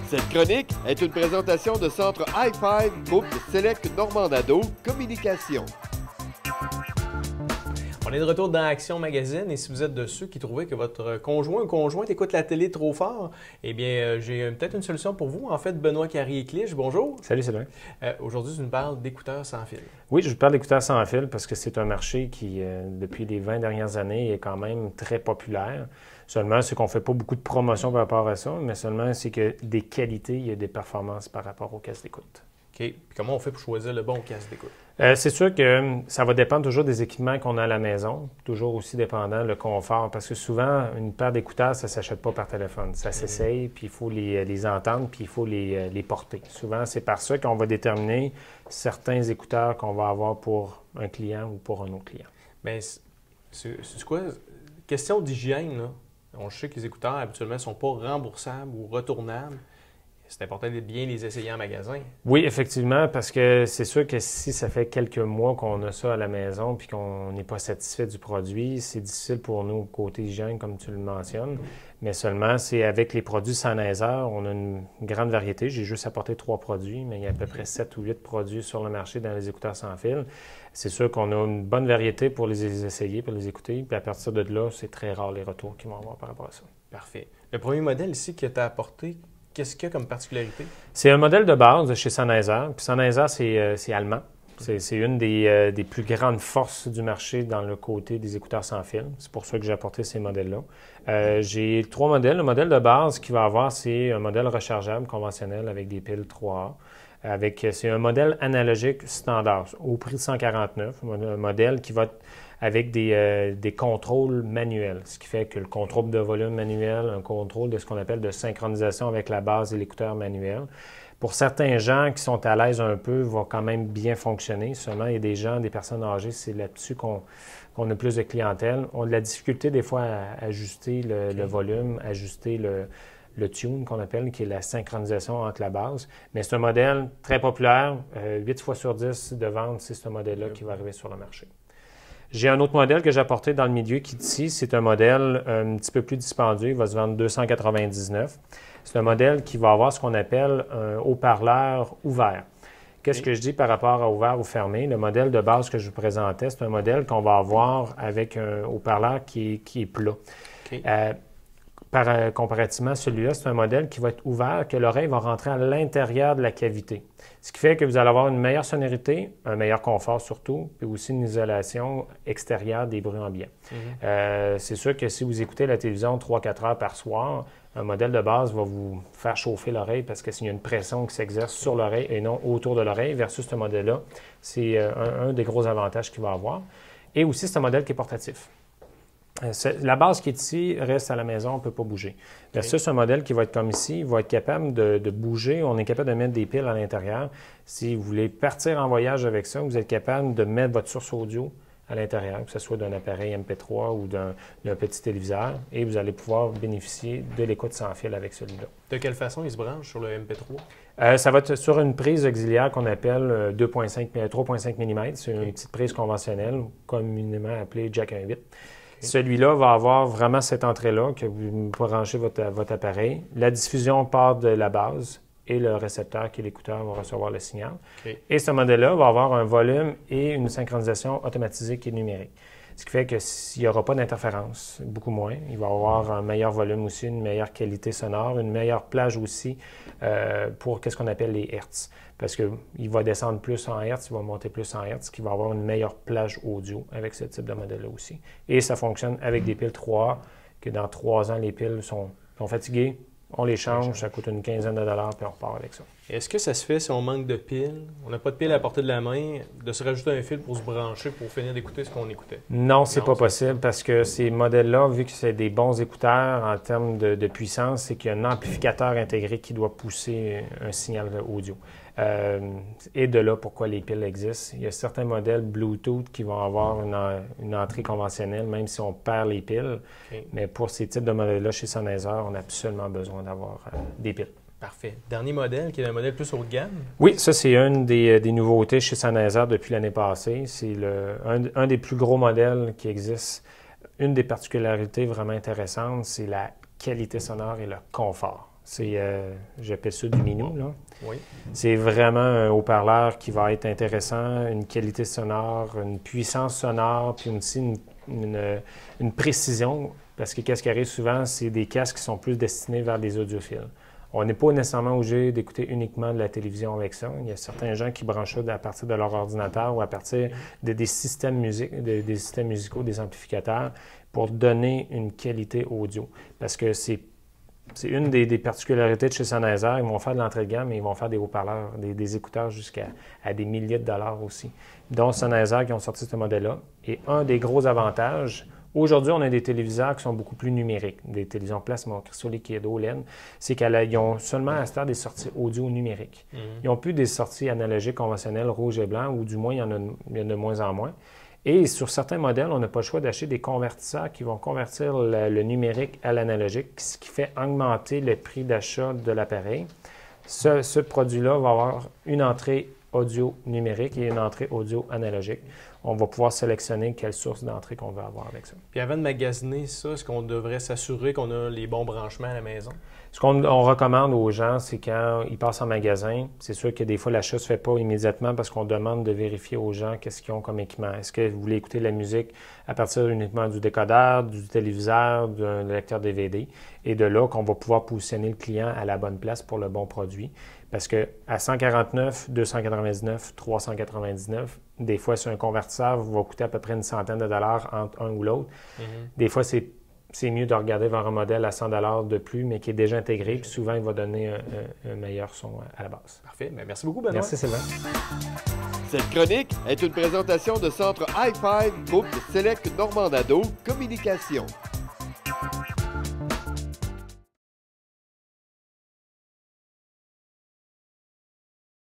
Cette chronique est une présentation de Centre Hi-Fi, groupe de Select Normandado Communication. On est de retour dans Action Magazine et si vous êtes de ceux qui trouvaient que votre conjoint ou conjointe écoute la télé trop fort, eh bien, j'ai peut-être une solution pour vous. En fait, Benoît Carrier-Clich, bonjour. Salut Sylvain. Aujourd'hui, tu nous parles d'écouteurs sans fil. Oui, je vous parle d'écouteurs sans fil parce que c'est un marché qui, depuis les 20 dernières années, est quand même très populaire. Seulement, c'est qu'on ne fait pas beaucoup de promotion par rapport à ça, mais seulement c'est que des qualités, il y a des performances par rapport au casque d'écoute. OK. Puis comment on fait pour choisir le bon casque d'écoute? C'est sûr que ça va dépendre toujours des équipements qu'on a à la maison, toujours aussi dépendant le confort, parce que souvent, une paire d'écouteurs, ça ne s'achète pas par téléphone. Ça s'essaye, puis il faut les entendre, puis il faut les porter. Souvent, c'est par ça qu'on va déterminer certains écouteurs qu'on va avoir pour un client ou pour un autre client. Bien, c'est quoi? Question d'hygiène, là. On sait que les écouteurs, habituellement, ne sont pas remboursables ou retournables. C'est important de bien les essayer en magasin. Oui, effectivement, parce que c'est sûr que si ça fait quelques mois qu'on a ça à la maison puis qu'on n'est pas satisfait du produit, c'est difficile pour nous côté hygiène, comme tu le mentionnes. Mais seulement, c'est avec les produits Sennheiser, on a une grande variété. J'ai juste apporté 3 produits, mais il y a à peu près 7 ou 8 produits sur le marché dans les écouteurs sans fil. C'est sûr qu'on a une bonne variété pour les essayer, pour les écouter. Puis à partir de là, c'est très rare les retours qu'ils vont avoir par rapport à ça. Parfait. Le premier modèle ici que tu as apporté, qu'est-ce qu'il y a comme particularité? C'est un modèle de base de chez Sennheiser. Puis Sennheiser, c'est allemand. C'est une des plus grandes forces du marché dans le côté des écouteurs sans fil. C'est pour ça que j'ai apporté ces modèles-là. J'ai 3 modèles. Le modèle de base qu'il va avoir, c'est un modèle rechargeable conventionnel avec des piles 3A. C'est un modèle analogique standard au prix de 149, un modèle qui va avec des contrôles manuels, ce qui fait que le contrôle de volume manuel, un contrôle de ce qu'on appelle de synchronisation avec la base et l'écouteur manuel. Pour certains gens qui sont à l'aise un peu, va quand même bien fonctionner. Seulement, il y a des gens, des personnes âgées, c'est là-dessus qu'on a plus de clientèle. On a de la difficulté des fois à ajuster le volume, ajuster le tune qu'on appelle, qui est la synchronisation entre la base. Mais c'est un modèle très populaire. 8 fois sur 10 de vente, c'est ce modèle-là qui va arriver sur le marché. J'ai un autre modèle que j'ai apporté dans le milieu qui est ici. C'est un modèle un petit peu plus dispendieux. Il va se vendre 299. C'est un modèle qui va avoir ce qu'on appelle un haut-parleur ouvert. Qu'est-ce que je dis par rapport à ouvert ou fermé? Le modèle de base que je vous présentais, c'est un modèle qu'on va avoir avec un haut-parleur qui est plat. Okay. Comparativement à celui-là, c'est un modèle qui va être ouvert, que l'oreille va rentrer à l'intérieur de la cavité. Ce qui fait que vous allez avoir une meilleure sonorité, un meilleur confort surtout, puis aussi une isolation extérieure des bruits ambiants. C'est sûr que si vous écoutez la télévision 3-4 heures par soir, un modèle de base va vous faire chauffer l'oreille parce qu'il y a une pression qui s'exerce sur l'oreille et non autour de l'oreille versus ce modèle-là. C'est un des gros avantages qu'il va avoir. Et aussi, c'est un modèle qui est portatif. La base qui est ici reste à la maison, on ne peut pas bouger. Versus un modèle qui va être comme ici, il va être capable de bouger. On est capable de mettre des piles à l'intérieur. Si vous voulez partir en voyage avec ça, vous êtes capable de mettre votre source audio à l'intérieur, que ce soit d'un appareil MP3 ou d'un petit téléviseur, et vous allez pouvoir bénéficier de l'écoute sans fil avec celui-là. De quelle façon il se branche sur le MP3? Ça va être sur une prise auxiliaire qu'on appelle 3,5 mm. C'est une petite prise conventionnelle, communément appelée Jack 1.8. Celui-là va avoir vraiment cette entrée-là que vous branchez votre appareil. La diffusion part de la base et le récepteur qui est l'écouteur va recevoir le signal. Okay. Et ce modèle-là va avoir un volume et une synchronisation automatisée qui est numérique. Ce qui fait que s'il n'y aura pas d'interférence, beaucoup moins, il va avoir un meilleur volume aussi, une meilleure qualité sonore, une meilleure plage aussi pour qu'est-ce qu'on appelle les hertz. Parce qu'il va descendre plus en hertz, il va monter plus en hertz, qui va avoir une meilleure plage audio avec ce type de modèle-là aussi. Et ça fonctionne avec des piles 3A, que dans 3 ans, les piles sont fatiguées. On les change, ça coûte une quinzaine de dollars, puis on repart avec ça. Est-ce que ça se fait si on manque de piles, on n'a pas de piles à portée de la main, de se rajouter un fil pour se brancher pour finir d'écouter ce qu'on écoutait? Non, c'est pas possible parce que ces modèles-là, vu que c'est des bons écouteurs en termes de puissance, c'est qu'il y a un amplificateur intégré qui doit pousser un signal audio. Et de là, pourquoi les piles existent. Il y a certains modèles Bluetooth qui vont avoir une entrée conventionnelle, même si on perd les piles. Okay. Mais pour ces types de modèles-là, chez Sennheiser, on a absolument besoin d'avoir des piles. Parfait. Dernier modèle, qui est un modèle plus haut de gamme? Oui, ça, c'est une des nouveautés chez Sennheiser depuis l'année passée. C'est un des plus gros modèles qui existe. Une des particularités vraiment intéressantes, c'est la qualité sonore et le confort. J'appelle ça du minou, là. Oui. C'est vraiment un haut-parleur qui va être intéressant, une qualité sonore, une puissance sonore, puis aussi une précision, parce que qu'est-ce qui arrive souvent, c'est des casques qui sont plus destinés vers des audiophiles. On n'est pas nécessairement obligé d'écouter uniquement de la télévision avec ça. Il y a certains gens qui branchent ça à partir de leur ordinateur ou à partir des systèmes musicaux, des amplificateurs, pour donner une qualité audio. Parce que c'est une des particularités de chez Sennheiser. Ils vont faire de l'entrée de gamme, mais ils vont faire des haut-parleurs, des écouteurs jusqu'à des milliers de dollars aussi. Donc, Sennheiser qui ont sorti ce modèle-là. Et un des gros avantages, aujourd'hui, on a des téléviseurs qui sont beaucoup plus numériques, des télévisions plasma, cristaux liquides, OLED. C'est qu'ils ont seulement à ce temps des sorties audio numériques. Ils n'ont plus des sorties analogiques conventionnelles, rouge et blanc, ou du moins, il y en a de moins en moins. Et sur certains modèles, on n'a pas le choix d'acheter des convertisseurs qui vont convertir le numérique à l'analogique, ce qui fait augmenter le prix d'achat de l'appareil. Ce produit-là va avoir une entrée audio numérique et une entrée audio analogique. On va pouvoir sélectionner quelle source d'entrée qu'on veut avoir avec ça. Puis avant de magasiner ça, est-ce qu'on devrait s'assurer qu'on a les bons branchements à la maison? Ce qu'on recommande aux gens, c'est quand ils passent en magasin, c'est sûr que des fois l'achat ne se fait pas immédiatement parce qu'on demande de vérifier aux gens qu'est-ce qu'ils ont comme équipement. Est-ce que vous voulez écouter la musique à partir uniquement du décodeur, du téléviseur, d'un lecteur DVD? Et de là qu'on va pouvoir positionner le client à la bonne place pour le bon produit. Parce qu'à 149, 299, 399, des fois, sur un convertisseur, va coûter à peu près une centaine de dollars entre un ou l'autre. Des fois, c'est mieux de regarder vers un modèle à 100 $ de plus, mais qui est déjà intégré. Puis souvent, il va donner un meilleur son à la base. Parfait. Bien, merci beaucoup, Benoît. Merci, Sylvain. Cette chronique est une présentation de Centre Hi-Fi, groupe de Select Normandado Communication.